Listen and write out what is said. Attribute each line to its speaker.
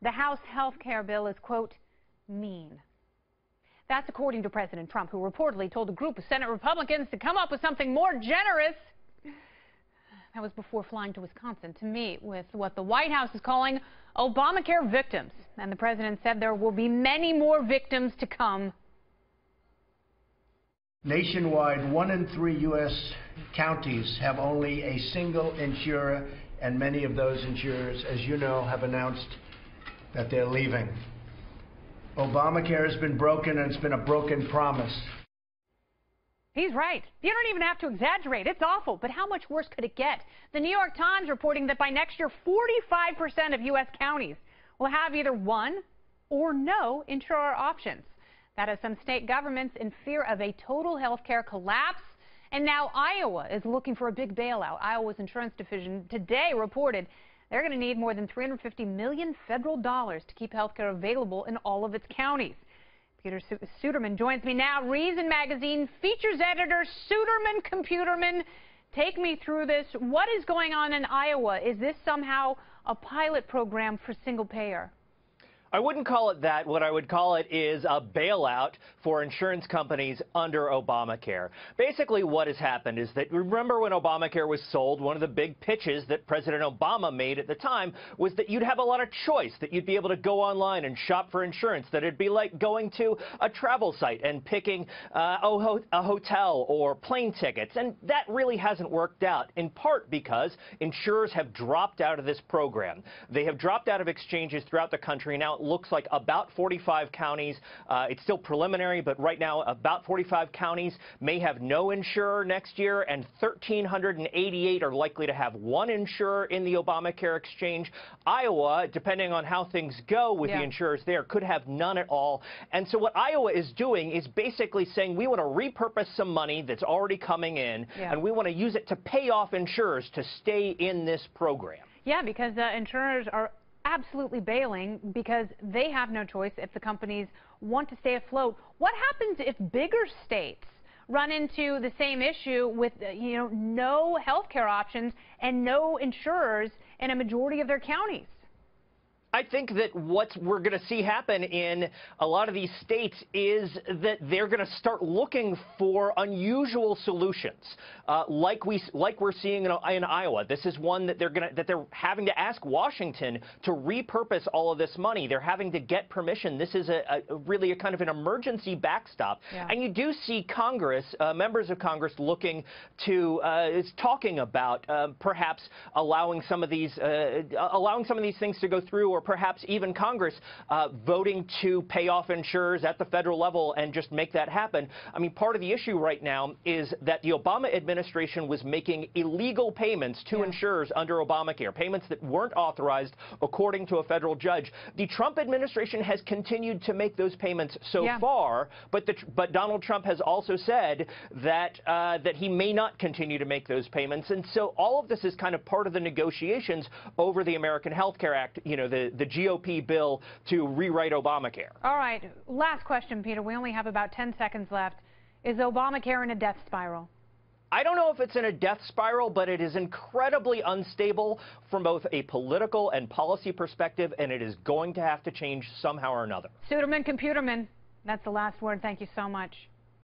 Speaker 1: The House health care bill is, quote, mean. That's according to President Trump, who reportedly told a group of Senate Republicans to come up with something more generous. That was before flying to Wisconsin to meet with what the White House is calling Obamacare victims. And the president said there will be many more victims to come.
Speaker 2: Nationwide, 1 in 3 U.S. counties have only a single insurer, and many of those insurers, as you know, have announced that they're leaving. Obamacare has been broken, and it's been a broken promise.
Speaker 1: He's right. You don't even have to exaggerate. It's awful. But how much worse could it get? The New York Times reporting that by next year, 45% of U.S. counties will have either one or no insurer options. That has some state governments in fear of a total health care collapse. And now Iowa is looking for a big bailout. Iowa's insurance division today reported they're going to need more than $350 million federal dollars to keep health care available in all of its counties. Peter Suderman joins me now. Reason Magazine features editor Suderman, Computerman. Take me through this. What is going on in Iowa? Is this somehow a pilot program for single payer?
Speaker 3: I wouldn't call it that. What I would call it is a bailout for insurance companies under Obamacare. Basically, what has happened is that, remember when Obamacare was sold, one of the big pitches that President Obama made at the time was that you'd have a lot of choice, that you'd be able to go online and shop for insurance, that it'd be like going to a travel site and picking a hotel or plane tickets. And that really hasn't worked out, in part because insurers have dropped out of this program. They have dropped out of exchanges throughout the country. Now, it looks like about 45 counties. It's still preliminary, but right now about 45 counties may have no insurer next year, and 1,388 are likely to have one insurer in the Obamacare exchange. Iowa, depending on how things go with the insurers there, could have none at all. And so what Iowa is doing is basically saying we want to repurpose some money that's already coming in, and we want to use it to pay off insurers to stay in this program.
Speaker 1: Yeah, because insurers are absolutely bailing because they have no choice if the companies want to stay afloat. What happens if bigger states run into the same issue with, no health care options and no insurers in a majority of their counties?
Speaker 3: I think that what we're going to see happen in a lot of these states is that they're going to start looking for unusual solutions, like we're seeing in Iowa. This is one that they're having to ask Washington to repurpose all of this money. They're having to get permission. This is really a kind of an emergency backstop, and you do see Congress, members of Congress, looking to talking about perhaps allowing some of these things to go through, or perhaps even Congress voting to pay off insurers at the federal level and just make that happen. I mean, part of the issue right now is that the Obama administration was making illegal payments to insurers under Obamacare, payments that weren't authorized according to a federal judge. The Trump administration has continued to make those payments so far, but Donald Trump has also said that that he may not continue to make those payments. And so all of this is kind of part of the negotiations over the American Health Care Act, the GOP bill to rewrite Obamacare.
Speaker 1: All right. Last question, Peter. We only have about 10 seconds left. Is Obamacare in a death spiral?
Speaker 3: I don't know if it's in a death spiral, but it is incredibly unstable from both a political and policy perspective, and it is going to have to change somehow or another.
Speaker 1: Suderman, Computerman, that's the last word. Thank you so much.